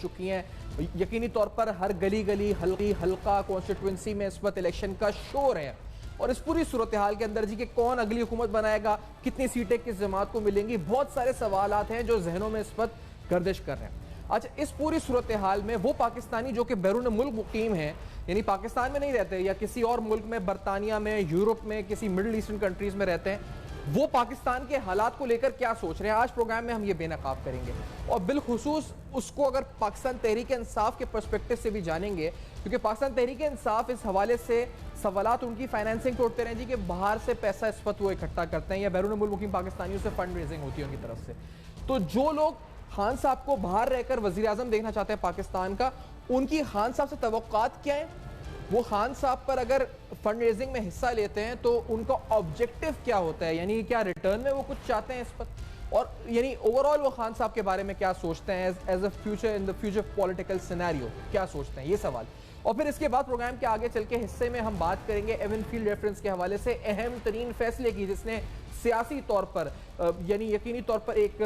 چکی ہیں. یقینی طور پر ہر گلی گلی حلقہ کانسٹیٹوئنسی میں اس وقت الیکشن کا شور ہے, اور اس پوری صورتحال کے اندر کہ کون اگلی حکومت بنائے گا, کتنی سیٹیں کس جماعت کو ملیں گی, بہت سارے سوالات ہیں جو ذہنوں میں اس وقت گردش کر رہے ہیں. اچھا, اس پوری صورتحال میں وہ پاکستانی جو کہ بیرون ملک مقیم ہیں, یعنی پاکستان میں نہیں رہتے یا کسی اور ملک میں, برطانیہ میں, یورپ میں, کسی مڈل ایسٹرن کنٹریز میں رہتے ہیں, وہ پاکستان کے حالات کو لے کر کیا سوچ رہے ہیں, آج پروگرام میں ہم یہ بے نقاب کریں گے. اور بالخصوص اس کو اگر پاکستان تحریک انصاف کے پرسپیکٹو سے بھی جانیں گے, کیونکہ پاکستان تحریک انصاف اس حوالے سے سوالات ان کی فائنینسنگ کو اٹھتے رہیں جی کہ باہر سے پیسہ اس وقت وہ اکٹھا کرتے ہیں یا بیرون ملک مقیم پاکستانیوں سے فنڈ ریزنگ ہوتی ہے ان کی طرف سے. تو جو لوگ خان صاحب کو باہر رہ کر وزیر اعظم دیکھنا چاہتے ہیں پاکستان کا, ان کی خان صاحب سے توقعات کیا ہیں؟ وہ خان صاحب پر اگر فنڈ ریزنگ میں حصہ لیتے ہیں تو ان کا آبجیکٹو کیا ہوتا ہے, یعنی کیا ریٹرن میں وہ کچھ چاہتے ہیں اس پر, اور یعنی اوورآل وہ خان صاحب کے بارے میں کیا سوچتے ہیں as a future in the future political scenario, کیا سوچتے ہیں, یہ سوال. اور پھر اس کے بعد پروگرام کے آگے چل کے حصے میں ہم بات کریں گے ایون فیلڈ ریفرنس کے حوالے سے اہم ترین فیصلے کی, جس نے سیاسی طور پر یعنی یقینی طور پر ایک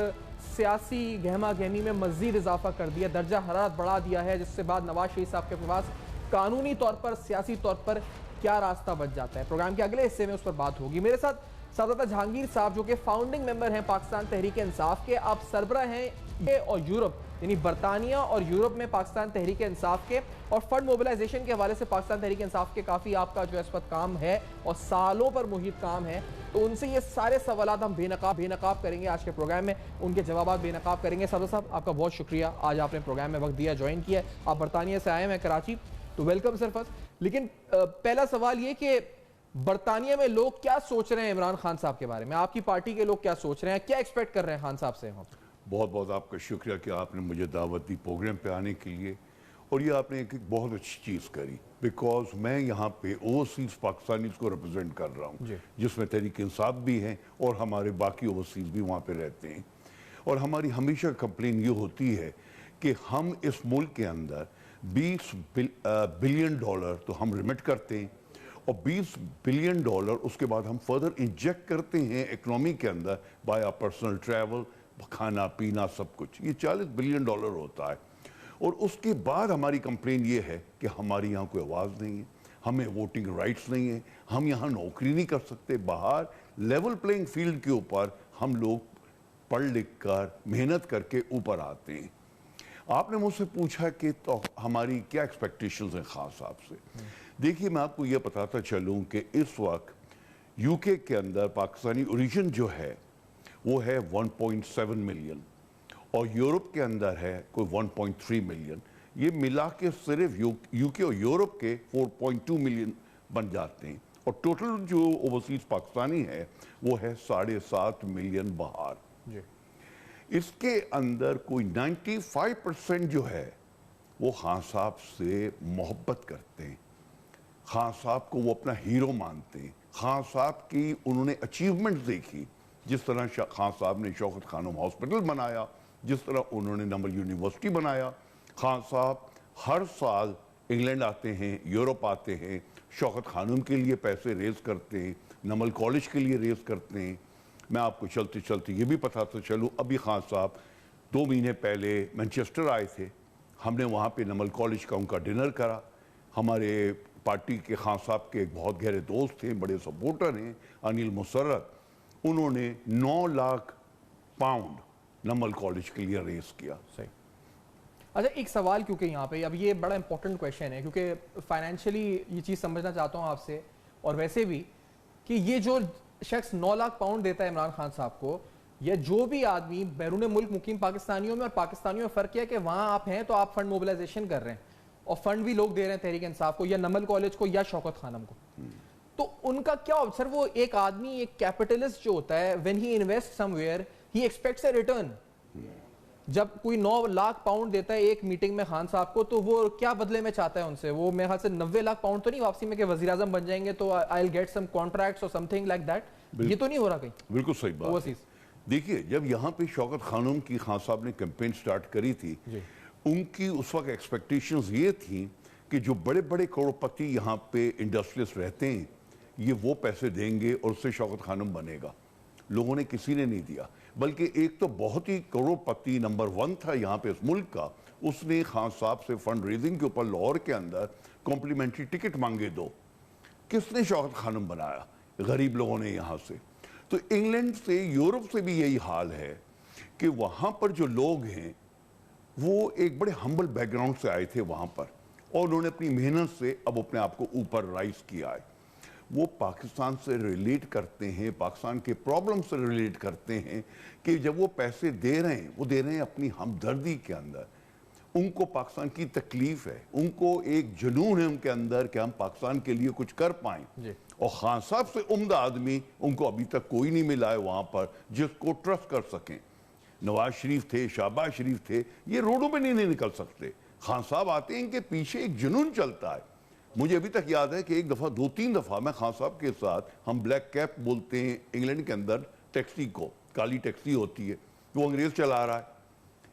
سیاسی گہما گہمی میں مزید اضافہ کر دیا, درجہ حرارت بڑھا دیا ہے, جس سے بعد نواز شریف صاحب کے پاس قانونی طور پر سیاسی طور پر کیا راستہ بچ جاتا ہے. پروگرام کے اگلے حصے میں اس پر بات ہوگی. میرے ساتھ سعادت جہانگیر صاحب جو کہ فاؤنڈنگ ممبر ہیں پاکستان تحریک انصاف کے, آپ سربراہ ہیں یہ اور یورپ یعنی برطانیہ اور یورپ میں پاکستان تحریک انصاف کے, اور فنڈ موبلائزیشن کے حوالے سے پاکستان تحریک انصاف کے کافی آپ کا جو اس وقت کام ہے اور سالوں پر محیط کام ہے, تو ان سے یہ سارے سوالات ہم بے نقاب کریں گے آج کے پروگرام میں, ان کے جوابات بے نقاب کریں گے. سعادت صاحب آپ کا بہت شکریہ, آج آپ نے پروگرام میں وقت دیا, جوائن کیا ہے. آپ برطانیہ سے آئے ہیں کراچی, تو ویلکم سر فرسٹ. لیکن پہلا سوال یہ کہ برطانیہ میں لوگ کیا سوچ رہے ہیں عمران خان صاحب کے بارے میں, آپ کی پارٹی کے لوگ کیا سوچ رہے ہیں, کیا ایکسپیکٹ کر رہے ہیں خان صاحب سے؟ بہت بہت آپ کا شکریہ کہ آپ نے مجھے دعوت دی پروگرام پہ آنے کے لیے, اور یہ آپ نے ایک بہت اچھی چیز کری, بیکاز میں یہاں پہ اوورسیز پاکستانیز کو ریپرزینٹ کر رہا ہوں, جس میں تحریک انصاف بھی ہیں اور ہمارے باقی اوورسیز بھی وہاں پہ رہتے ہیں. اور ہماری ہمیشہ کمپلین یہ ہوتی ہے کہ ہم اس ملک کے اندر $20 بلین تو ہم ریمٹ کرتے ہیں, اور $20 بلین اس کے بعد ہم فردر انجیکٹ کرتے ہیں اکنامی کے اندر بائی آ پرسنل ٹریول, کھانا پینا سب کچھ, یہ $40 بلین ہوتا ہے. اور اس کے بعد ہماری کمپلین یہ ہے کہ ہماری یہاں کوئی آواز نہیں ہے, ہمیں ووٹنگ رائٹس نہیں ہیں, ہم یہاں نوکری نہیں کر سکتے. باہر لیول پلینگ فیلڈ کے اوپر ہم لوگ پڑھ لکھ کر محنت کر کے اوپر آتے ہیں. آپ نے مجھ سے پوچھا کہ تو ہماری کیا ایکسپیکٹیشنز ہیں خان صاحب سے. دیکھیے, میں آپ کو یہ بتاتا چلوں کہ اس وقت یو کے کے اندر پاکستانی اوریجن جو ہے وہ ہے 1.7 ملین, اور یورپ کے اندر ہے کوئی 1.3 ملین. یہ ملا کے صرف یو کے اور یورپ کے 4.2 ملین بن جاتے ہیں, اور ٹوٹل جو اوورسیز پاکستانی ہے وہ ہے 7.5 ملین باہر. اس کے اندر کوئی 95% جو ہے وہ خان صاحب سے محبت کرتے ہیں, خان صاحب کو وہ اپنا ہیرو مانتے ہیں. خان صاحب کی انہوں نے اچیومنٹ دیکھی, جس طرح خان صاحب نے شوکت خانم ہاسپٹل بنایا, جس طرح انہوں نے نمل یونیورسٹی بنایا. خان صاحب ہر سال انگلینڈ آتے ہیں, یورپ آتے ہیں, شوکت خانم کے لیے پیسے ریز کرتے ہیں, نمل کالج کے لیے ریز کرتے ہیں. میں آپ کو چلتے چلتے یہ بھی بتاتا چلوں, ابھی خان صاحب 2 مہینے پہلے مینچسٹر آئے تھے, ہم نے وہاں پہ نمل کالج کا ان کا ڈنر کرا. ہمارے پارٹی کے خان صاحب کے ایک بہت گہرے دوست ہیں, بڑے سپورٹر ہیں, انیل مسرت, انہوں نے 9 لاکھ پاؤنڈ نمل کالج کے لیے ریز کیا. صحیح. اچھا, ایک سوال کیونکہ یہاں پہ اب یہ بڑا امپورٹنٹ کویشچن ہے, کیونکہ فائنینشلی یہ چیز سمجھنا چاہتا ہوں آپ سے, اور ویسے بھی کہ یہ جو شخص 9 لاکھ پاؤنڈ دیتا ہے عمران خان صاحب کو, یا جو بھی آدمی بیرون ملک مقیم پاکستانیوں میں اور پاکستانیوں میں فرق ہے کہ وہاں آپ ہیں تو آپ فنڈ موبلائزیشن کر رہے ہیں, اور فنڈ بھی لوگ دے رہے ہیں تحریک انصاف کو یا نمل کالج کو یا شوکت خانم کو, تو ان کا کیا سر, وہ ایک آدمی ایک کیپٹلسٹ جو ہوتا ہے, when he invests somewhere he expects a return. جب کوئی 9 لاکھ پاؤنڈ دیتا ہے ایک میٹنگ میں خان صاحب کو, تو وہ کیا بدلے میں چاہتا ہے ان سے؟ وہ میرے خیال سے 90 لاکھ پاؤنڈ تو نہیں واپسی میں کہ وزیر اعظم بن جائیں گے تو I'll get some contracts or something like that. یہ تو نہیں ہو رہا کہیں. بالکل صحیح بات ہے. دیکھیے, جب یہاں پہ شوکت خانم کی خان صاحب نے کیمپین سٹارٹ کری تھی, ان کی اس وقت ایکسپیکٹیشنز یہ تھیں کہ جو بڑے بڑے کروڑپتی یہاں پہ انڈسٹریلسٹ رہتے ہیں, یہ وہ پیسے دیں گے اور اس سے شوکت خانم بنے گا. لوگوں نے کسی نے نہیں دیا. بلکہ ایک تو بہت ہی کروڑپتی نمبر 1 تھا یہاں پہ اس ملک کا، اس نے خان صاحب سے فنڈ ریزنگ کے اوپر لاہور کے اندر کمپلیمنٹری ٹکٹ مانگے 2. کس نے شوکت خانم بنایا؟ غریب لوگوں نے یہاں سے. تو انگلینڈ سے، یورپ سے بھی یہی حال ہے کہ وہاں پر جو لوگ ہیں وہ ایک بڑے ہمبل بیک گراؤنڈ سے آئے تھے وہاں پر، اور انہوں نے اپنی محنت سے اب اپنے آپ کو اوپر رائز کیا ہے. وہ پاکستان سے ریلیٹ کرتے ہیں، پاکستان کے پرابلم سے ریلیٹ کرتے ہیں کہ جب وہ پیسے دے رہے ہیں، وہ دے رہے ہیں اپنی ہمدردی کے اندر. ان کو پاکستان کی تکلیف ہے، ان کو ایک جنون ہے ان کے اندر کہ ہم پاکستان کے لیے کچھ کر پائیں. اور خان صاحب سے عمدہ آدمی ان کو ابھی تک کوئی نہیں ملا ہے وہاں پر جس کو ٹرسٹ کر سکیں. نواز شریف تھے، شہباز شریف تھے، یہ روڈوں پہ نہیں نکل سکتے. خان صاحب آتے ہیں ان کے پیچھے ایک جنون چلتا ہے. مجھے ابھی تک یاد ہے کہ ایک دفعہ 2-3 دفعہ میں خان صاحب کے ساتھ، ہم بلیک کیپ بولتے ہیں انگلینڈ کے اندر ٹیکسی کو، کالی ٹیکسی ہوتی ہے، وہ انگریز چلا رہا ہے.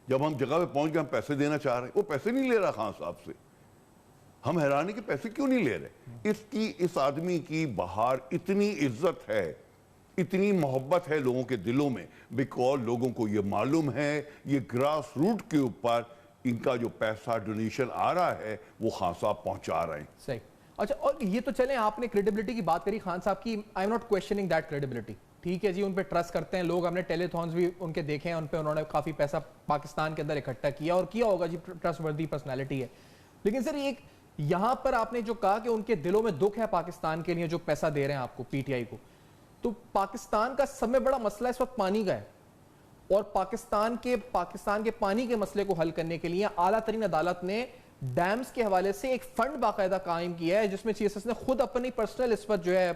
جب ہم جگہ پہ پہنچ گئے، ہم پیسے دینا چاہ رہے ہیں، وہ پیسے نہیں لے رہا خان صاحب سے. ہم حیران ہیں کہ پیسے کیوں نہیں لے رہے. اس آدمی کی باہر اتنی عزت ہے، اتنی محبت ہے لوگوں کے دلوں میں، بیکاز لوگوں کو یہ معلوم ہے یہ گراس روٹ کے اوپر ان کا جو پیسہ ڈونیشن آ رہا ہے وہ خان صاحب پہنچا رہے ہیں. صحیح. اچھا، اور یہ تو چلیں آپ نے کریڈیبلٹی کی بات کری خان صاحب کی. I am not questioning that credibility. ٹھیک ہے جی، ان پہ ٹرسٹ کرتے ہیں لوگ. ہم نے ٹیلی تھونز بھی ان کے دیکھے ہیں، ان پہ انہوں نے کافی پیسہ پاکستان کے اندر اکٹھا کیا اور کیا ہوگا جی، ٹرسٹ وردی پرسنالٹی ہے. لیکن سر ایک یہاں پر آپ نے جو کہا کہ ان کے دلوں میں دکھ ہے پاکستان کے لیے جو پیسہ دے رہے ہیں آپ کو، پی ٹی آئی کو. تو پاکستان کا سب میں بڑا مسئلہ اس وقت پانی کا ہے، اور پاکستان کے پانی کے مسئلے کو حل کرنے کے لیے اعلیٰ ترین عدالت نے ڈیمز کے حوالے سے ایک فنڈ باقاعدہ قائم کیا ہے، جس میں چیف جسٹس نے خود اپنی پرسنل اس وقت جو ہے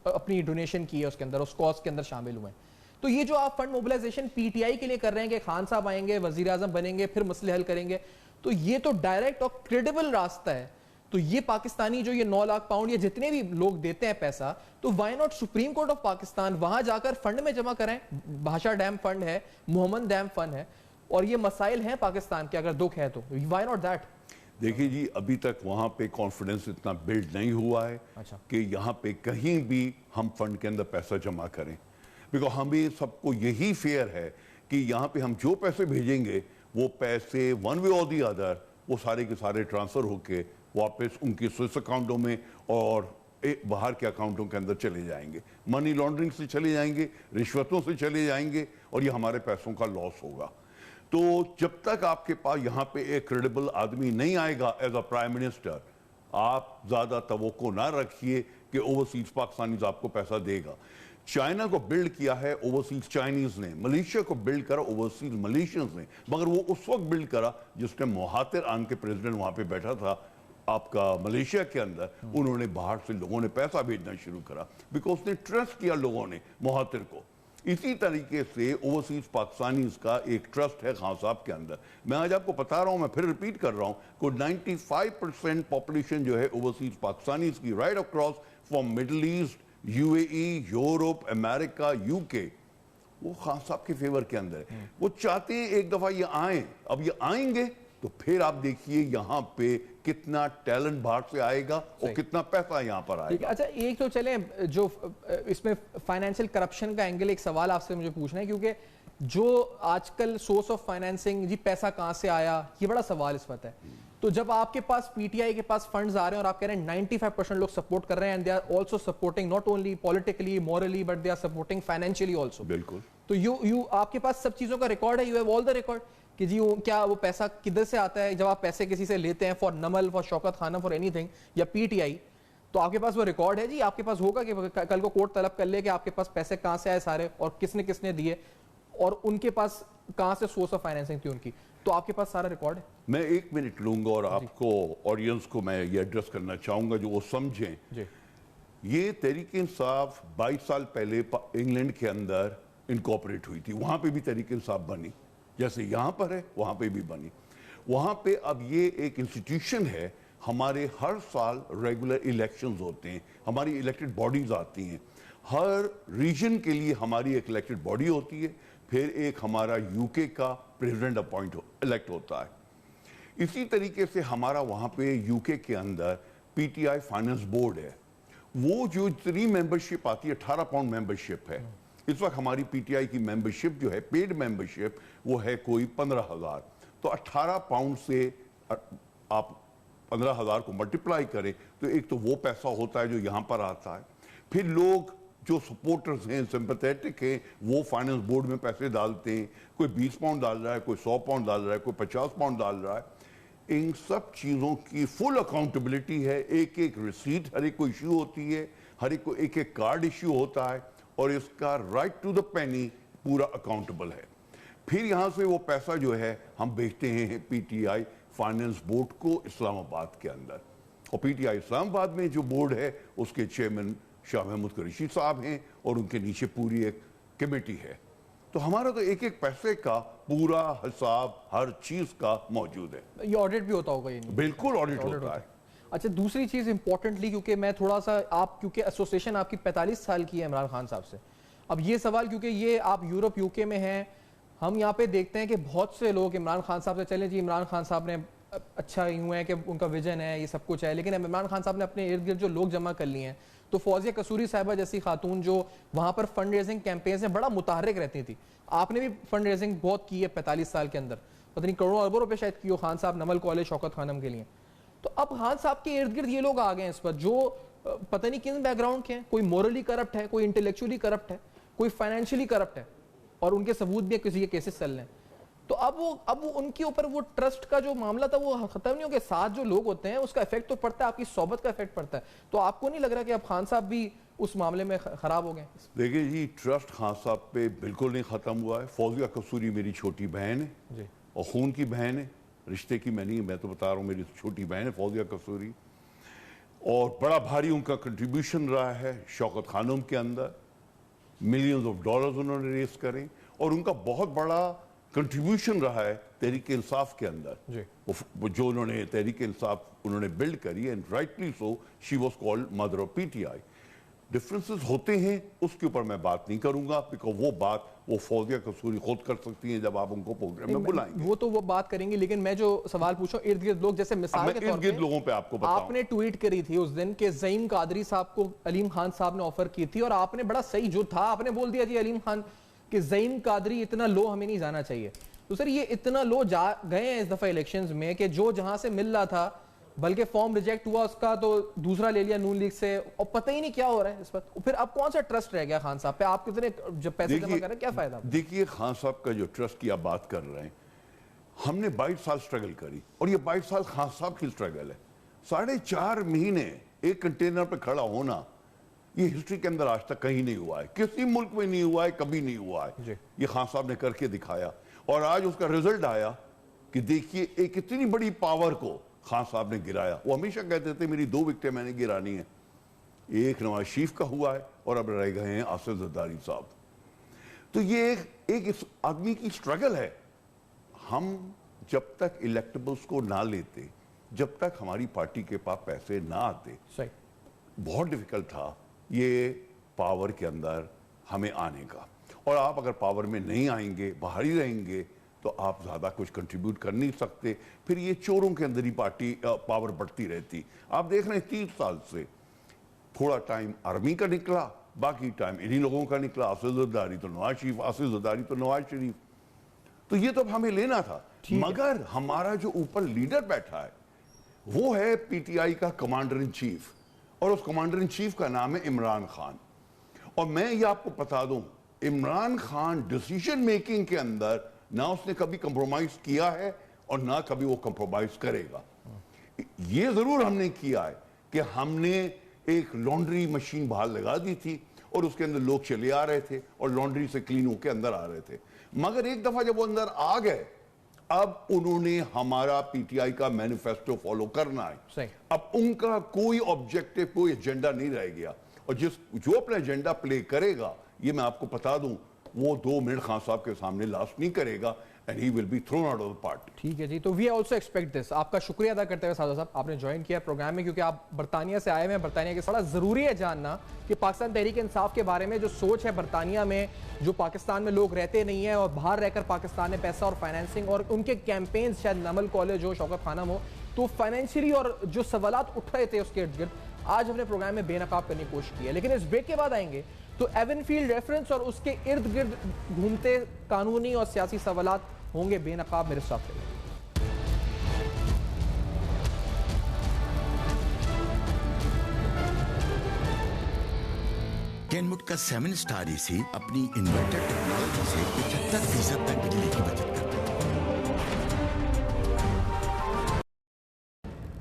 اپنی ڈونیشن کی ہے اس کے اندر، اس کاز کے اندر شامل ہوئے ہیں. تو یہ جو آپ fund mobilization P T I کے لیے کر رہے ہیں کہ خان صاحب آئیں گے، وزیر اعظم بنیں گے، پھر مسئلے حل کریں گے، تو یہ تو ڈائریکٹ اور کریڈیبل راستہ ہے. تو یہ پاکستانی جو یہ 9 لاکھ پاؤنڈ یا جتنے بھی لوگ دیتے ہیں پیسہ، تو why not Supreme Court of Pakistan وہاں جا کر فنڈ میں جمع کریں. بھاشا ڈیم فنڈ ہے، محمد ڈیم فنڈ ہے، اور یہ مسائل ہیں پاکستان کے، اگر دکھ ہے تو وائی ناٹ دیٹ. دیکھیں جی، ابھی تک وہاں پہ کانفیڈنس اتنا بلڈ نہیں ہوا ہے کہ یہاں پہ کہیں بھی ہم فنڈ کے اندر پیسہ جمع کریں. بیکاز ہمیں سب کو یہی فیئر ہے کہ یہاں پہ ہم جو پیسے بھیجیں گے وہ پیسے ون وے اور دی ادر وہ سارے کے سارے ٹرانسفر ہو کے واپس ان کی سوئس اکاؤنٹوں میں اور باہر کے اکاؤنٹوں کے اندر چلے جائیں گے. منی لانڈرنگ سے چلے جائیں گے، رشوتوں سے چلے جائیں گے، اور یہ ہمارے پیسوں کا لاس ہوگا. تو جب تک آپ کے پاس یہاں پہ ایک کریڈیبل آدمی نہیں آئے گا ایز اے پرائم منسٹر، آپ زیادہ توقع نہ رکھیے کہ اوورسیز پاکستانیز آپ کو پیسہ دے گا. چائنا کو بلڈ کیا ہے اوورسیز چائنیز نے، ملیشیا کو بلڈ کرا اوورسیز ملیشینز نے، مگر وہ اس وقت بلڈ کرا جس نے مہاتر آن کے پریزیڈنٹ وہاں پہ بیٹھا تھا آپ کا ملیشیا کے اندر. انہوں نے باہر سے لوگوں نے پیسہ بھیجنا شروع کرا بیکاز نے ٹرسٹ کیا لوگوں نے مہاتر کو. اسی طریقے سے اوورسیز پاکستانیز کا ایک ٹرسٹ ہے خان صاحب کے اندر. میں آج آپ کو بتا رہا ہوں، میں پھر ریپیٹ کر رہا ہوں، کوئی 95% پاپولیشن جو ہے اوورسیز پاکستانیز کی right across from Middle East, U A E, Europe, America, U K, وہ خان صاحب کے فیور کے اندر ہے. وہ چاہتے ہیں ایک دفعہ یہ آئیں. اب یہ آئیں گے تو پھر آپ دیکھیے یہاں پہ کتنا ٹیلنٹ باہر سے آئے گا اور کتنا پیسہ یہاں پر آئے گا. اچھا، ایک تو چلیں جو اس میں فائنینشیل کرپشن کا اینگل، ایک سوال آپ سے مجھے پوچھنا ہے، کیونکہ جو آج کل سورس آف فائنینسنگ، جی پیسہ کہاں سے آیا، یہ بڑا سوال اس وقت ہے. تو جب آپ کے پاس پی ٹی آئی کے پاس فنڈز آ رہے ہیں اور آپ کہہ رہے ہیں 95% لوگ سپورٹ کر رہے ہیں، and they are also supporting not only politically morally but they are supporting financially also. بالکل. تو آپ کے پاس سب چیزوں کا ریکارڈ ہے، you have all the record کہ جی کیا وہ پیسہ کدھر سے آتا ہے. جب آپ پیسے کسی سے لیتے ہیں for Naml, for Shaukat Khanum, for any thing, یا پی ٹی آئی، تو آپ کے پاس وہ ریکارڈ ہے جی. آپ کے پاس ہوگا کہ کل کو کورٹ طلب کر لے کہ آپ کے پاس پیسے کہاں سے آئے سارے، اور کس نے دیے، اور ان کے پاس کہاں سے سورس آف فائنینسنگ تھی ان کی. تو آپ کے پاس سارا ریکارڈ ہے. میں 1 منٹ لوں گا اور آپ کو آڈینس کو میں یہ ایڈریس کرنا چاہوں گا جو وہ سمجھیں. یہ تحریک انصاف 22 سال پہلے انگلینڈ کے اندر انکارپوریٹ ہوئی تھی. وہاں پہ بھی تحریک انصاف بنی، جیسے یہاں پر ہے وہاں پہ بھی بنی. وہاں پہ اب یہ ایک انسٹیٹیوشن ہے. ہمارے ہر سال ریگولر الیکشنز ہوتے ہیں، ہماری الیکٹڈ باڈیز آتی ہیں. ہر ریجن کے لیے ہماری ایک الیکٹڈ باڈی ہوتی ہے، پھر ایک ہمارا یو کے کا پریزیڈنٹ الیکٹ ہوتا ہے. اسی طریقے سے ہمارا وہاں پہ یو کے اندر P T I finance board ہے. وہ جو اتنی ممبرشپ آتی ہے 18 پاؤنڈ ممبرشپ ہے. اس وقت ہماری پی ٹی آئی کی ممبرشپ جو ہے پیڈ ممبرشپ وہ ہے کوئی 15,000. تو 18 پاؤنڈ سے آپ 15,000 کو ملٹیپلائی کریں تو ایک تو وہ پیسہ ہوتا ہے جو یہاں پر آتا ہے. پھر لوگ جو سپورٹرز ہیں سمپیتھیٹک ہیں وہ فائننس بورڈ میں پیسے ڈالتے ہیں, کوئی 20 پاؤنڈ ڈال رہا ہے, کوئی 100 پاؤنڈ ڈال رہا ہے, کوئی 50 پاؤنڈ ڈال رہا ہے. ان سب چیزوں کی فل اکاؤنٹیبلٹی ہے, ایک ایک ریسیٹ ہر ایک کو ایشو ہوتی ہے, ہر ایک کو ایک ایک کارڈ ایشو ہوتا ہے, اور اس کا رائٹ ٹو دا پینی پورا اکاؤنٹیبل ہے. پھر یہاں سے وہ پیسہ جو ہے ہم بیچتے ہیں P T I finance board کو اسلام آباد کے اندر, اور پی ٹی آئی اسلام آباد میں جو بورڈ ہے اس کے چیئرمین شاہ محمود قریشی صاحب ہیں, اور ان کے نیچے پوری ایک کمیٹی ہے. تو ہمارا تو ایک ایک پیسے کا پورا حساب ہر چیز کا موجود ہے. یہ آڈٹ بھی ہوتا ہوگا؟ بالکل آڈٹ ہوتا ہے. اچھا, دوسری چیز امپورٹنٹلی, کیونکہ میں تھوڑا سا کیونکہ ایسوسیشن آپ کی 45 سال کی ہے عمران خان صاحب سے, اب یہ سوال کیونکہ یہ آپ یورپ یو کے میں ہیں, ہم یہاں پہ دیکھتے ہیں کہ بہت سے لوگ عمران خان صاحب سے چلیں جی عمران خان صاحب نے اچھا یوں ہے کہ ان کا ویژن ہے, یہ سب کچھ ہے, لیکن عمران خان صاحب نے اپنے ارد گرد جو لوگ جمع کر لیے ہیں, تو فوزیہ قصوری صاحبہ جیسی خاتون جو وہاں پر فنڈ ریزنگ کیمپینز میں بڑا متحرک رہتی تھی, آپ نے بھی فنڈ ریزنگ بہت کی ہے 45 سال کے اندر, پتہ نہیں کروڑوں اربوں روپے شاید کی ہو خان صاحب نمل کالج شوکت خانم کے لیے. تو اب خان صاحب کے ارد گرد یہ لوگ آ گئے ہیں اس وقت جو پتہ نہیں کن بیک گراؤنڈ کے ہیں, کوئی مورلی کرپٹ ہے, کوئی انٹلیکچولی کرپٹ ہے, کوئی فائنینشلی کرپٹ ہے, اور ان کے ثبوت بھی کسی کے کیسز چل رہے ہیں. تو اب ان کے اوپر وہ ٹرسٹ کا جو معاملہ تھا وہ ختم نہیں ہو گیا. ساتھ جو لوگ ہوتے ہیں اس کا افیکٹ تو پڑتا ہے, آپ کی صحبت کا افیکٹ پڑتا ہے. تو آپ کو نہیں لگ رہا کہ اب خان صاحب بھی اس معاملے میں خراب ہو گئے؟ دیکھیں جی, ٹرسٹ خان صاحب پہ بالکل نہیں ختم ہوا ہے. فوزیہ قصوری میری چھوٹی بہن ہے اور خون کی بہن ہے, رشتے کی میں نہیں, میں تو بتا رہا ہوں میری چھوٹی بہن ہے فوزیہ قصوری, اور بڑا بھاری ان کا کنٹریبیوشن رہا ہے شوکت خانم کے اندر. ملینز آف ڈالرز انہوں نے ریز کریں, اور ان کا بہت بڑا کنٹریبیوشن رہا ہے تحریک انصاف کے اندر, جو انہوں نے تحریک انصاف انہوں نے بلڈ کری, and rightly so she was called mother of P T I. Differences ہوتے ہیں, اس کے اوپر میں بات نہیں کروں گا, بیکاز وہ بات وہ فوزیہ قصوری خود کر سکتی ہیں جب آپ ان کو پروگرام میں بلائیں گے. وہ تو وہ بات کریں گے, لیکن میں جو سوال پوچھوں ارد گرد لوگ, جیسے مثال کے طور ارد لوگوں پہ آپ کو بتاؤں, آپ نے ٹویٹ کری تھی اس دن کہ زعیم قادری صاحب کو علیم خان صاحب نے آفر کی تھی, اور آپ نے بڑا صحیح جو تھا آپ نے بول دیا جی علیم خان کہ زعیم قادری اتنا لو ہمیں نہیں جانا چاہیے. تو سر یہ اتنا لو جا گئے ہیں اس دفعہ الیکشنز میں کہ جو جہاں سے مل رہا تھا, بلکہ فارم ریجیکٹ ہوا اس کا تو دوسرا لے لیا نون لیگ سے, اور پتہ ہی نہیں کیا ہو رہا ہے اس وقت. پھر اب کون سا ٹرسٹ رہ گیا خان صاحب پہ؟ آپ کتنے جب پیسے جمع کر رہے ہیں, کیا فائدہ؟ دیکھیے خان صاحب کا جو ٹرسٹ کی آپ بات کر رہے ہیں, ہم نے 22 سال سٹرگل کری, اور یہ 22 سال خان صاحب کی سٹرگل ہے. 4.5 مہینے ایک کنٹینر پہ کھڑا ہونا, یہ ہسٹری کے اندر آج تک کہیں نہیں ہوا ہے, کسی ملک میں نہیں ہوا ہے, کبھی نہیں ہوا ہے. یہ خان صاحب نے کر کے دکھایا, اور آج اس کا رزلٹ آیا کہ دیکھیے ایک اتنی بڑی پاور کو خان صاحب نے گرایا. وہ ہمیشہ کہتے تھے میری 2 وکٹیں میں نے گرانی ہیں, ایک نواز شریف کا ہوا ہے اور اب رہ گئے ہیں آصف زرداری صاحب. تو یہ ایک اس آدمی کی سٹرگل ہے. ہم جب تک الیکٹیبلز کو نہ لیتے, جب تک ہماری پارٹی کے پاس پیسے نہ آتے, بہت ڈیفیکلٹ تھا یہ پاور کے اندر ہمیں آنے کا. اور آپ اگر پاور میں نہیں آئیں گے, باہر ہی رہیں گے, تو آپ زیادہ کچھ کنٹریبیوٹ کر نہیں سکتے. پھر یہ چوروں کے اندر ہی پارٹی پاور بڑھتی رہتی. آپ دیکھ رہے ہیں 30 سال سے تھوڑا ٹائم آرمی کا نکلا, باقی ٹائم انہی لوگوں کا نکلا. آصف زرداری تو نواز شریف, آصف زرداری تو نواز شریف. تو یہ تو ہمیں لینا تھا, مگر ہمارا جو اوپر لیڈر بیٹھا ہے وہ ہے پی ٹی آئی کا کمانڈر ان چیف, اور اس کمانڈر ان چیف کا نام ہے عمران خان. اور میں یہ آپ کو بتا دوں, عمران خان ڈیسیژن میکنگ کے اندر نہ اس نے کبھی کمپرومائز کیا ہے اور نہ کبھی وہ کمپرومائز کرے گا. یہ ضرور ہم نے کیا ہے کہ ہم نے ایک لانڈری مشین باہر لگا دی تھی, اور اس کے اندر لوگ چلے آ رہے تھے اور لانڈری سے کلین ہو کے اندر آ رہے تھے. مگر ایک دفعہ جب وہ اندر آ گئے, اب انہوں نے ہمارا پی ٹی آئی کا مینیفیسٹو فالو کرنا ہے. اب ان کا کوئی آبجیکٹو, کوئی ایجنڈا نہیں رہ گیا, اور جو اپنا ایجنڈا پلے کرے گا, یہ میں آپ کو بتا دوں, وہ 2 منٹ خان صاحب کے سامنے لاسٹ نہیں کرے گا, and he will be thrown out of the party. ٹھیک ہے جی, تو we also expect this. آپ کا شکریہ ادا کرتے ہوئے سعادت صاحب, آپ نے جوائن کیا پروگرام میں, کیونکہ آپ برطانیہ سے آئے ہوئے ہیں. برطانیہ کے بڑا ضروری ہے جاننا کہ پاکستان تحریک انصاف کے بارے میں جو سوچ ہے برطانیہ میں, جو پاکستان میں لوگ رہتے نہیں ہیں اور باہر رہ کر پاکستان میں پیسہ اور فائنینسنگ, اور ان کے کیمپینز شاید نمل کالج ہو, شوکت خانم ہو, تو فائنینشلی اور جو سوالات اٹھ رہے تھے اس کے ارد گرد, آج ہم نے پروگرام میں بے نقاب کرنے کی کوشش کی ہے. لیکن اس بریک کے بعد آئیں گے تو ایون فیلڈ ریفرنس اور اس کے ارد گرد گھومتے قانونی اور سیاسی سوالات ہوں گے بے نقاب میرے ساتھ. کینوڈ کا 7 اسٹار اے سی اپنی انورٹر ٹیکنالوجی سے 75% تک بجلی کی بچت کرتا ہے.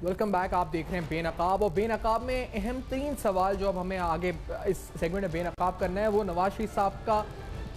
Welcome back. آپ دیکھ رہے ہیں بے نقاب, اور بے نقاب میں اہم ترین سوال جو اب ہمیں آگے اس سیگمنٹ میں بے نقاب کرنا ہے وہ نواز شریف صاحب کا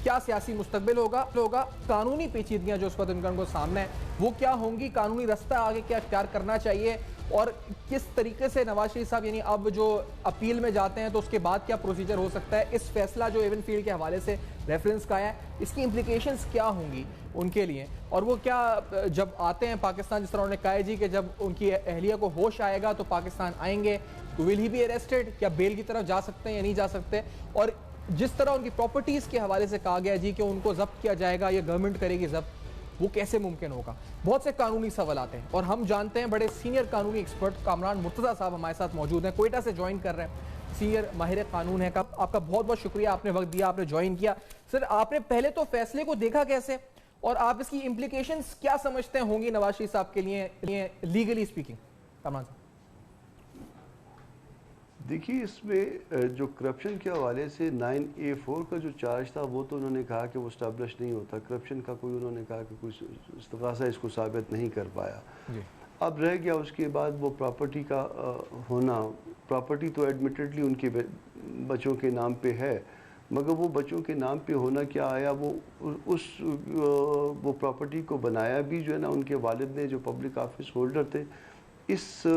کیا سیاسی مستقبل ہوگا, قانونی پیچیدگیاں جو اس وقت ان کو سامنے ہیں وہ کیا ہوں گی, قانونی رستہ آگے کیا اختیار کرنا چاہیے, اور کس طریقے سے نواز شریف صاحب یعنی اب جو اپیل میں جاتے ہیں تو اس کے بعد کیا پروسیجر ہو سکتا ہے. اس فیصلہ جو ایون فیلڈ کے حوالے سے ریفرنس کا ہے اس کی امپلیکیشنز کیا ہوں گی ان کے لیے, اور وہ کیا جب آتے ہیں پاکستان, جس طرح انہوں نے کہا ہے جی کہ جب ان کی اہلیہ کو ہوش آئے گا تو پاکستان آئیں گے, تو ول ہی بی اریسٹڈ, کیا بیل کی طرف جا سکتے ہیں یا نہیں جا سکتے, اور جس طرح ان کی پراپرٹیز کے حوالے سے کہا گیا جی کہ ان کو ضبط کیا جائے گا یا گورنمنٹ کرے گی ضبط, وہ کیسے ممکن ہوگا. بہت سے قانونی سوالات ہیں اور ہم جانتے ہیں بڑے سینئر قانونی ایکسپرٹ کامران مرتضیٰ صاحب ہمارے ساتھ موجود ہیں, کوئٹہ سے جوائن کر رہے ہیں, سینئر ماہر قانون ہے. آپ کا بہت بہت شکریہ, آپ نے وقت دیا, آپ نے جوائن کیا. سر, آپ نے پہلے تو فیصلے کو دیکھا کیسے, اور آپ اس کی امپلیکیشنز کیا سمجھتے ہیں ہوں گی نواز شریف صاحب کے لیے لیگلی اسپیکنگ. کامران صاحب دیکھیے, اس میں جو کرپشن کے حوالے سے 9A4 کا جو چارج تھا وہ تو انہوں نے کہا کہ وہ اسٹیبلش نہیں ہوتا, کرپشن کا کوئی انہوں نے کہا کہ کوئی استغاثہ اس کو ثابت نہیں کر پایا. اب رہ گیا اس کے بعد وہ پراپرٹی کا ہونا. پراپرٹی تو ایڈمیٹڈلی ان کے بچوں کے نام پہ ہے, مگر وہ بچوں کے نام پہ ہونا کیا آیا, وہ پراپرٹی کو بنایا بھی جو ہے نا ان کے والد نے, جو پبلک آفس ہولڈر تھے. اس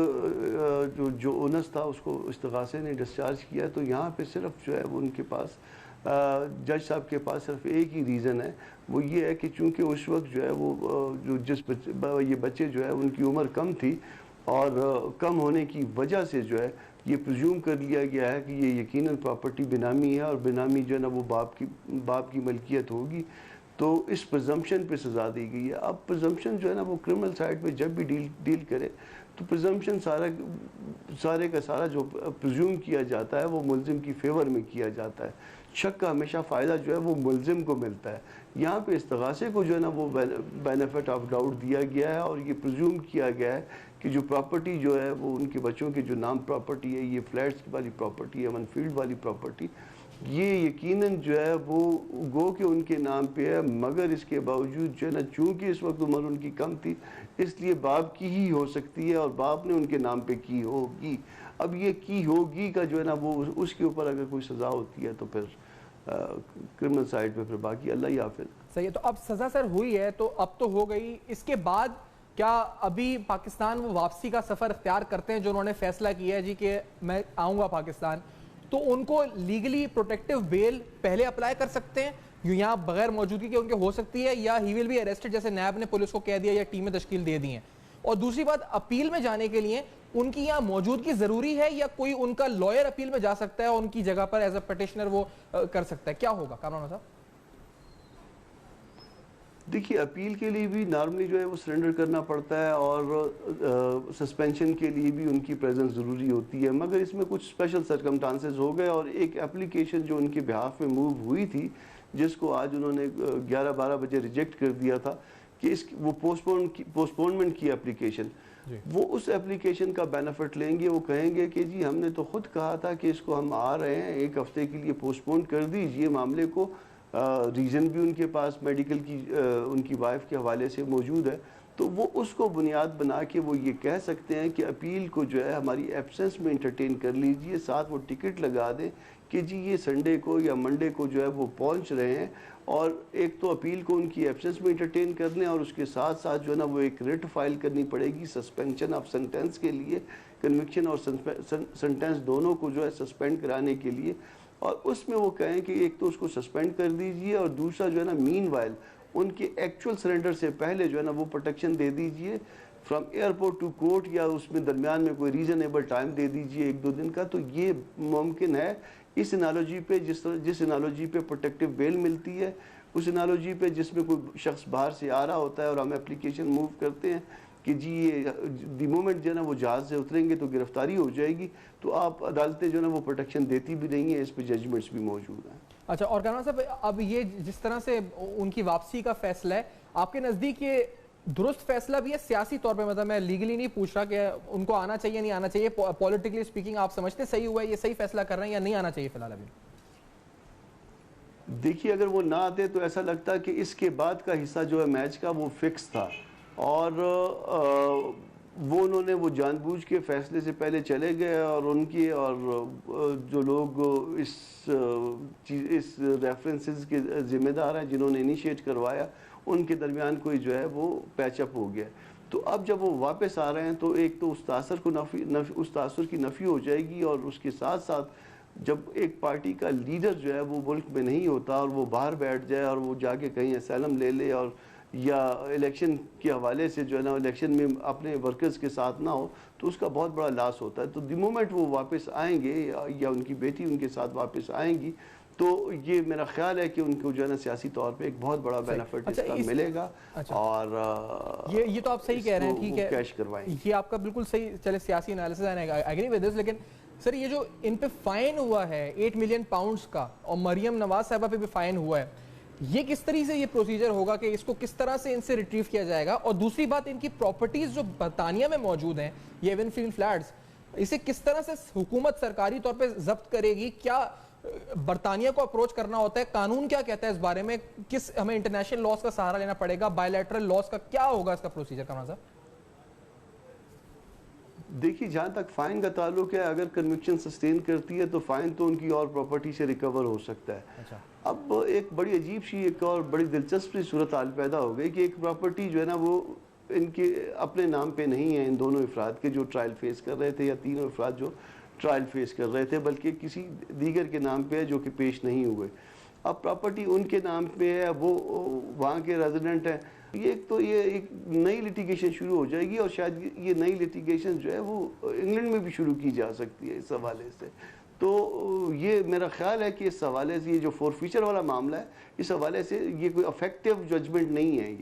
جو اونس تھا اس کو استغاثے نے ڈسچارج کیا. تو یہاں پہ صرف جو ہے وہ ان کے پاس جج صاحب کے پاس صرف ایک ہی ریزن ہے, وہ یہ ہے کہ چونکہ اس وقت جو ہے وہ یہ بچے جو ہے ان کی عمر کم تھی, اور کم ہونے کی وجہ سے جو ہے یہ پرزیوم کر لیا گیا ہے کہ یہ یقیناً پراپرٹی بینامی ہے, اور بینامی جو ہے نا وہ باپ کی ملکیت ہوگی. تو اس پرزمپشن پہ سزا دی گئی ہے. اب پرزمپشن جو ہے نا وہ کرمنل سائڈ پہ جب بھی ڈیل کرے تو پرزمپشن سارے کا سارا جو پرزیوم کیا جاتا ہے وہ ملزم کی فیور میں کیا جاتا ہے. شک کا ہمیشہ فائدہ جو ہے وہ ملزم کو ملتا ہے. یہاں پہ استغاثے کو جو ہے نا وہ بینیفٹ آف ڈاؤٹ دیا گیا ہے, اور یہ پرزیوم کیا گیا ہے کہ جو پراپرٹی جو ہے وہ ان کے بچوں کے جو نام پراپرٹی ہے, یہ فلیٹس والی پراپرٹی ہے, ون فیلڈ والی پراپرٹی, یہ یقیناً جو ہے وہ گو کہ ان کے نام پہ ہے. مگر اس کے باوجود جو ہے نا چونکہ اس وقت عمر ان کی کم تھی اس لیے باپ کی ہی ہو سکتی ہے, اور باپ نے ان کے نام پہ کی ہوگی. اب یہ کی ہوگی کا جو ہے نا وہ اس کے اوپر اگر کوئی سزا ہوتی ہے تو پھر کرمنل سائڈ پہ پھر باقی اللہ ہی حافظ. صحیح ہے. تو اب سزا سر ہوئی ہے تو اب تو ہو گئی, اس کے بعد کیا ابھی پاکستان وہ واپسی کا سفر اختیار کرتے ہیں جو انہوں نے فیصلہ کیا ہے جی کہ میں آؤں گا پاکستان, تو ان کو لیگلی پروٹیکٹیو بیل پہلے اپلائی کر سکتے ہیں یہاں بغیر موجودگی کے ان کے ہو سکتی ہے, یا ہی ول بی اریسٹڈ جیسے نیب نے پولیس کو کہہ دیا یا ٹیمیں تشکیل دے دی ہیں. اور دوسری بات, اپیل میں جانے کے لیے ان کی یہاں موجودگی ضروری ہے یا کوئی ان کا لائر اپیل میں جا سکتا ہے اور ان کی جگہ پر ایز اے پیٹیشنر وہ کر سکتا ہے, کیا ہوگا کامران صاحب؟ دیکھیے, اپیل کے لیے بھی نارملی جو ہے وہ سرنڈر کرنا پڑتا ہے, اور سسپینشن کے لیے بھی ان کی پریزنس ضروری ہوتی ہے. مگر اس میں کچھ اسپیشل سرکمٹانسز ہو گئے, اور ایک اپلیکیشن جو ان کے بہاف میں موو ہوئی تھی جس کو آج انہوں نے 11-12 بجے ریجیکٹ کر دیا تھا کہ وہ پوسٹپونمنٹ کی اپلیکیشن, وہ اس اپلیکیشن کا بینیفٹ لیں گے. وہ کہیں گے کہ جی ہم نے تو خود کہا تھا کہ اس کو ہم آ رہے ہیں, 1 ہفتے کے لیے پوسٹپون کر دیجئے معاملے کو. ریزن بھی ان کے پاس میڈیکل کی ان کی وائف کے حوالے سے موجود ہے. تو وہ اس کو بنیاد بنا کے وہ یہ کہہ سکتے ہیں کہ اپیل کو جو ہے ہماری ایبسنس میں انٹرٹین کر لیجئے, ساتھ وہ ٹکٹ لگا دیں کہ جی یہ سنڈے کو یا منڈے کو جو ہے وہ پہنچ رہے ہیں, اور ایک تو اپیل کو ان کی ایبسنس میں انٹرٹین کر لیں, اور اس کے ساتھ ساتھ جو ہے نا وہ ایک ریٹ فائل کرنی پڑے گی سسپینشن آف سنٹینس کے لیے, کنوکشن اور سنٹینس دونوں کو جو ہے سسپینڈ کرانے کے لیے. اور اس میں وہ کہیں کہ ایک تو اس کو سسپینڈ کر دیجئے, اور دوسرا جو ہے نا مین وائل ان کے ایکچول سرنڈر سے پہلے جو ہے نا وہ پروٹیکشن دے دیجئے فرام ایئرپورٹ ٹو کورٹ, یا اس میں درمیان میں کوئی ریزنیبل ٹائم دے دیجئے 1-2 دن کا. تو یہ ممکن ہے اس انالوجی پہ, جس انالوجی پہ پروٹیکٹیو بیل ملتی ہے, اس انالوجی پہ جس میں کوئی شخص باہر سے آ رہا ہوتا ہے اور ہم اپلیکیشن موو کرتے ہیں کہ جی یہ دی مومنٹ جو ہے نا وہ جہاز سے اتریں گے تو گرفتاری ہو جائے گی، تو آپ عدالتیں جو ہے نا وہ پروٹیکشن دیتی بھی نہیں ہیں، اس پہ ججمنٹس بھی موجود ہیں۔ اچھا، اور کامران صاحب اب یہ جس طرح سے ان کی واپسی کا فیصلہ ہے، آپ کے نزدیک یہ درست فیصلہ بھی ہے سیاسی طور پہ؟ مطلب میں لیگلی نہیں پوچھ رہا کہ ان کو آنا چاہیے نہیں آنا چاہیے، پولیٹیکلی اسپیکنگ آپ سمجھتے صحیح ہوا ہے، یہ صحیح فیصلہ کر رہے ہیں یا نہیں آنا چاہیے فی الحال ابھی؟ دیکھیے اگر وہ نہ آتے تو ایسا لگتا ہے کہ اس کے بعد کا حصہ جو ہے میچ کا وہ فکس تھا، اور وہ انہوں نے وہ جان بوجھ کے فیصلے سے پہلے چلے گئے، اور ان کی اور جو لوگ اس ریفرنسز کے ذمہ دار ہیں جنہوں نے انیشیٹ کروایا، ان کے درمیان کوئی جو ہے وہ پیچ اپ ہو گیا۔ تو اب جب وہ واپس آ رہے ہیں تو ایک تو اس تاثر کی نفی ہو جائے گی، اور اس کے ساتھ ساتھ جب ایک پارٹی کا لیڈر جو ہے وہ ملک میں نہیں ہوتا اور وہ باہر بیٹھ جائے اور وہ جا کے کہیں اسائلم لے لے، اور یا الیکشن کے حوالے سے جو ہے نا الیکشن میں اپنے ورکرز کے ساتھ نہ ہو، تو اس کا بہت بڑا لاس ہوتا ہے۔ تو دی مومنٹ وہ واپس آئیں گے یا ان کی بیٹی ان کے ساتھ واپس آئیں گی، تو یہ میرا خیال ہے کہ ان کو جو ہے نا سیاسی طور پہ ایک بہت بڑا بینیفٹ اس کا ملے گا، اور یہ تو آپ صحیح کہہ رہے ہیں، ٹھیک ہے، کیش کروائیں گے۔ یہ آپ کا بالکل صحیح چلے سیاسی انالیسس ہے، آئی ایگری ود دس، لیکن سر یہ جو ان پہ فائن ہوا ہے 8 ملین پاؤنڈز کا، اور مریم نواز صاحبہ پہ بھی فائن ہوا ہے، یہ کس طریقے سے یہ پروسیجر ہوگا کہ اس کو کس طرح سے ان سے ریٹریو کیا جائے گا؟ اور دوسری بات، ان کی پراپرٹیز جو برطانیہ میں موجود ہیں، یہ ایون فیلڈ فلیٹس، اسے کس طرح سے حکومت سرکاری طور پہ ضبط کرے گی؟ کیا برطانیہ کو اپروچ کرنا ہوتا ہے؟ قانون کیا کہتا ہے اس بارے میں؟ کس ہمیں انٹرنیشنل لاز کا سہارا لینا پڑے گا؟ بائی لیٹرل لاز کا کیا ہوگا اس کا پروسیجر کامران صاحب؟ دیکھیے جہاں تک فائن کا تعلق ہے، اگر کنوکشن سسٹین کرتی ہے تو فائن تو ان کی اور پراپرٹی سے ریکور ہو سکتا ہے۔ اب ایک بڑی عجیب سی ایک اور بڑی دلچسپ صورتحال پیدا ہو گئی کہ ایک پراپرٹی جو ہے نا وہ ان کے اپنے نام پہ نہیں ہے، ان دونوں افراد کے جو ٹرائل فیس کر رہے تھے، یا تینوں افراد جو ٹرائل فیس کر رہے تھے، بلکہ کسی دیگر کے نام پہ ہے جو کہ پیش نہیں ہوئے۔ اب پراپرٹی ان کے نام پہ ہے، وہ وہاں کے ریزیڈنٹ ہیں۔ یہ ایک نئی لیٹیگیشن شروع ہو جائے گی، اور شاید یہ نئی لیٹیگیشن جو ہے وہ انگلینڈ میں بھی شروع کی جا سکتی ہے اس حوالے سے۔ تو یہ میرا خیال ہے کہ اس حوالے سے یہ جو فور فیچر والا معاملہ ہے، اس حوالے سے یہ کوئی افیکٹو ججمنٹ نہیں ہے،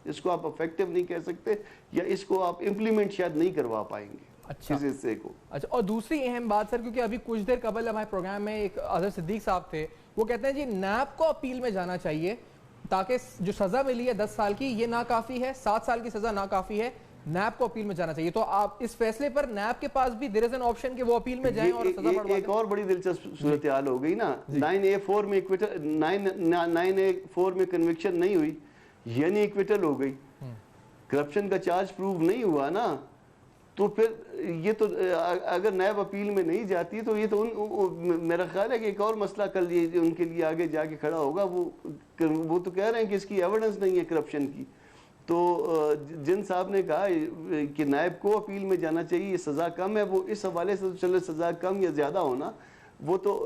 اس کو آپ افیکٹو نہیں کہہ سکتے، یا اس کو آپ امپلیمنٹ شاید نہیں کروا پائیں گے اس حصے کو۔ اچھا، اور دوسری اہم بات سر، کیونکہ ابھی کچھ دیر قبل ہمارے پروگرام میں ایک اظہر صدیق صاحب تھے، وہ کہتے ہیں جی نیب کو اپیل میں جانا چاہیے تاکہ جو سزا ملی ہے 10 سال کی یہ ناکافی ہے، 7 سال کی سزا ناکافی ہے، نیب کو اپیل میں جانا چاہیے۔ تو آپ اس فیصلے پر نیب کے پاس بھی دیر از این آپشن کہ وہ اپیل میں جائیں اور سزا بڑھوا دیں۔ ایک اور بڑی دلچسپ صورتحال ہو گئی نا، 9A4 میں کنوکشن نہیں ہوئی، یعنی ایکویٹل ہو گئی، کرپشن کا چارج پروو نہیں ہوا نا، تو پھر یہ تو اگر نیب اپیل میں نہیں جاتی تو یہ تو میرا خیال ہے کہ ایک اور مسئلہ کل ان کے لیے آگے جا کے کھڑا ہوگا۔ وہ تو کہہ رہے ہیں کہ اس کی ایویڈنس نہیں ہے کرپشن کی، تو جن صاحب نے کہا کہ نیب کو اپیل میں جانا چاہیے، یہ سزا کم ہے، وہ اس حوالے سے چلے سزا کم یا زیادہ ہونا وہ تو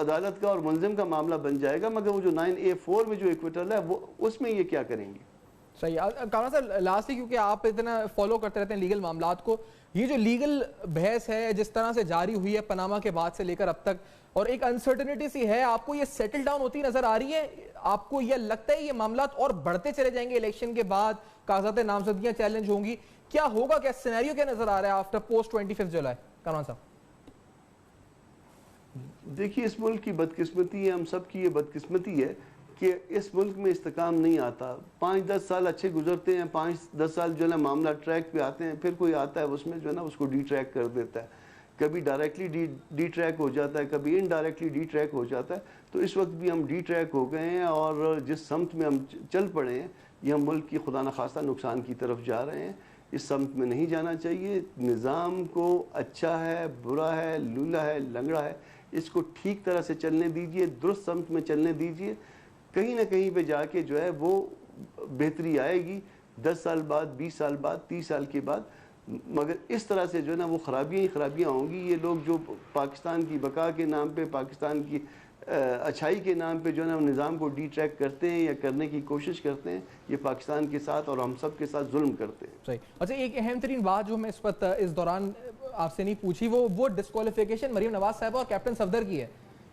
عدالت کا اور ملزم کا معاملہ بن جائے گا، مگر وہ جو 9A4 میں جو ایکویٹل ہے وہ اس میں یہ کیا کریں گے؟ صحیح۔ کامران صاحب لاسٹلی، کیونکہ آپ اتنا فالو کرتے رہتے ہیں لیگل معاملات کو، یہ جو لیگل بحث ہے جس طرح سے جاری ہوئی ہے پاناما کے بعد سے لے کر اب تک، اور ایک انسرٹنٹی سی ہے، آپ کو یہ سیٹل ڈاؤن ہوتی نظر آ رہی ہے؟ آپ کو یہ لگتا ہے یہ معاملات اور بڑھتے چلے جائیں گے الیکشن کے بعد، کاغذات نامزدگیاں چیلنج ہوں گی؟ کیا ہوگا، کیا سینیریو کیا نظر آ رہا ہے آفٹر پوسٹ 25 جولائی کامران صاحب؟ دیکھیے اس ملک کی بدقسمتی ہے، ہم سب کی یہ بدقسمتی ہے کہ اس ملک میں استحکام نہیں آتا۔ 5-10 سال اچھے گزرتے ہیں، 5-10 سال جو ہے نا معاملہ ٹریک پہ آتے ہیں، پھر کوئی آتا ہے اس میں جو ہے نا اس کو ڈی ٹریک کر دیتا ہے، کبھی ڈائریکٹلی ڈی ٹریک ہو جاتا ہے، کبھی انڈائریکٹلی ڈی ٹریک ہو جاتا ہے۔ تو اس وقت بھی ہم ڈی ٹریک ہو گئے ہیں، اور جس سمت میں ہم چل پڑے ہیں یہ ہم ملک کی خدا نخواستہ نقصان کی طرف جا رہے ہیں۔ اس سمت میں نہیں جانا چاہیے۔ نظام کو اچھا ہے، برا ہے، لولا ہے، لنگڑا ہے، اس کو ٹھیک طرح سے چلنے دیجئے، درست سمت میں چلنے دیجئے، کہیں نہ کہیں پہ جا کے جو ہے وہ بہتری آئے گی 10 سال بعد، 20 سال بعد، 30 سال کے بعد۔ مگر اس طرح سے جو ہے نا وہ خرابیاں ہی خرابیاں ہوں گی۔ یہ لوگ جو پاکستان کی بقا کے نام پہ، پاکستان کی اچھائی کے نام پہ جو ہے نا نظام کو ڈی ٹریک کرتے ہیں یا کرنے کی کوشش کرتے ہیں، یہ پاکستان کے ساتھ اور ہم سب کے ساتھ ظلم کرتے ہیں۔ صحیح۔ اچھا، ایک اہم ترین بات جو میں اس وقت اس دوران آپ سے نہیں پوچھی، وہ ڈسکوالیفیکیشن مریم نواز صاحبہ اور کیپٹن صفدر کی ہے۔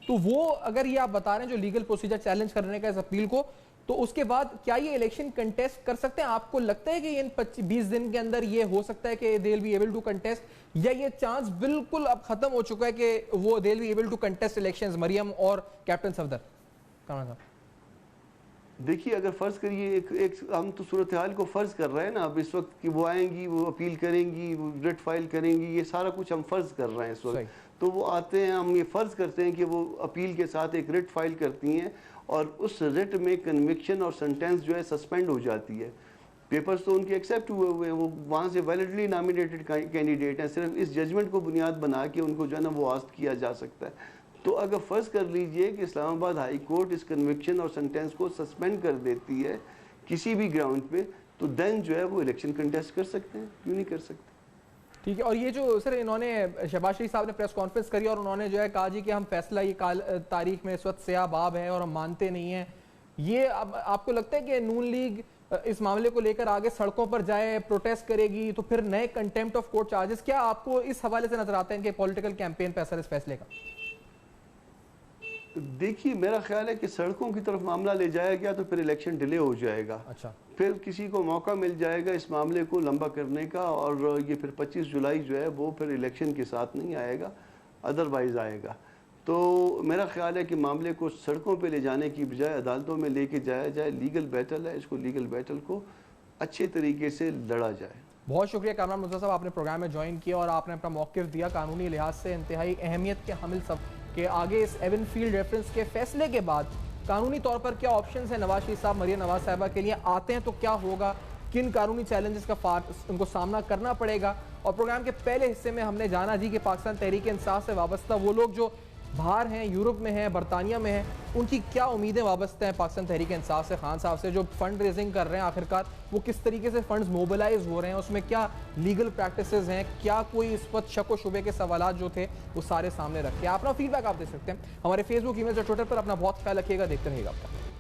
تو وہ اگر یہ آپ بتا رہے ہیں جو لیگل پروسیجر چیلنج کرنے کا اس اپیل کو، تو اس کے بعد کیا یہ الیکشن کنٹیسٹ کر سکتے ہیں؟ آپ کو لگتا ہے کہ ان 20 دن کے اندر یہ ہو سکتا ہے کہ they'll be able to contest، یا یہ چانس بالکل اب ختم ہو چکا ہے کہ وہ they'll be able to contest elections، مریم اور کیپٹن صفدر؟ کامران صاحب دیکھیے، اگر فرض کریے ایک ہم تو صورتحال کو فرض کر رہے ہیں نا اب اس وقت کہ وہ آئیں گی، وہ اپیل کریں گی، وہ ریٹ فائل کریں گی، یہ سارا کچھ ہم فرض کر رہے ہیں اس وقت. تو وہ آتے ہیں، ہم یہ فرض کرتے ہیں کہ وہ اپیل کے ساتھ ایک ریٹ فائل کرتی ہیں اور اس ریٹ میں کنوکشن اور سنٹینس جو ہے سسپینڈ ہو جاتی ہے. پیپرز تو ان کے ایکسیپٹ ہوئے ہیں، وہ وہاں سے ویلڈلی نامینیٹڈ کینڈیڈیٹ ہیں، صرف اس ججمنٹ کو بنیاد بنا کے ان کو جو ہے نا وہ آسک کیا جا سکتا ہے. تو اگر فرض کر لیجئے کہ اسلام آباد ہائی کورٹ اس کنوکشن اور سنٹینس کو سسپینڈ کر دیتی ہے کسی بھی گراؤنڈ پہ، تو دین جو ہے وہ الیکشن کنٹیسٹ کر سکتے ہیں، کیوں نہیں کر سکتے؟ ٹھیک ہے. اور یہ جو سر انہوں نے شہباز شریف صاحب نے پریس کانفرنس کری اور انہوں نے جو ہے کہا جی کہ ہم فیصلہ یہ تاریخ میں اس وقت سیاہ باب ہے اور ہم مانتے نہیں ہیں، یہ اب آپ کو لگتا ہے کہ نون لیگ اس معاملے کو لے کر آگے سڑکوں پر جائے، پروٹیسٹ کرے گی، تو پھر نئے کنٹیمپٹ آف کورٹ چارجز، کیا آپ کو اس حوالے سے نظر آتے ہیں کہ پولیٹیکل کیمپین پہ اثر اس فیصلے کا؟ دیکھیے، میرا خیال ہے کہ سڑکوں کی طرف معاملہ لے جایا گیا تو پھر الیکشن ڈیلے ہو جائے گا. اچھا، پھر کسی کو موقع مل جائے گا اس معاملے کو لمبا کرنے کا، اور یہ پھر 25 جولائی جو ہے وہ پھر الیکشن کے ساتھ نہیں آئے گا، ادروائز آئے گا. تو میرا خیال ہے کہ معاملے کو سڑکوں پہ لے جانے کی بجائے عدالتوں میں لے کے جایا جائے. لیگل بیٹل ہے، اس کو لیگل بیٹل کو اچھے طریقے سے لڑا جائے. بہت شکریہ کامران مرتضیٰ صاحب، آپ نے پروگرام میں جوائن کیا اور آپ نے اپنا موقف دیا. قانونی لحاظ سے انتہائی اہمیت کے حامل سب کہ آگے اس ایون فیلڈ ریفرنس کے فیصلے کے بعد قانونی طور پر کیا آپشنز ہیں نواز شریف صاحب، مریم نواز صاحبہ کے لیے آتے ہیں تو کیا ہوگا، کن قانونی چیلنجز کا ان کو سامنا کرنا پڑے گا. اور پروگرام کے پہلے حصے میں ہم نے جانا جی کہ پاکستان تحریک انصاف سے وابستہ وہ لوگ جو باہر ہیں، یورپ میں ہیں، برطانیہ میں ہیں، ان کی کیا امیدیں وابستہ ہیں پاکستان تحریک انصاف سے. خان صاحب سے جو فنڈ ریزنگ کر رہے ہیں آخرکار وہ کس طریقے سے فنڈز موبلائز ہو رہے ہیں، اس میں کیا لیگل پریکٹسز ہیں، کیا کوئی اس وقت شک و شبے کے سوالات جو تھے وہ سارے سامنے رکھے. اپنا فیڈ بیک آپ دے سکتے ہیں ہمارے فیس بک، ای میل اور ٹویٹر پر. اپنا بہت خیال رکھیے گا، دیکھتے رہیے گا آپ کا.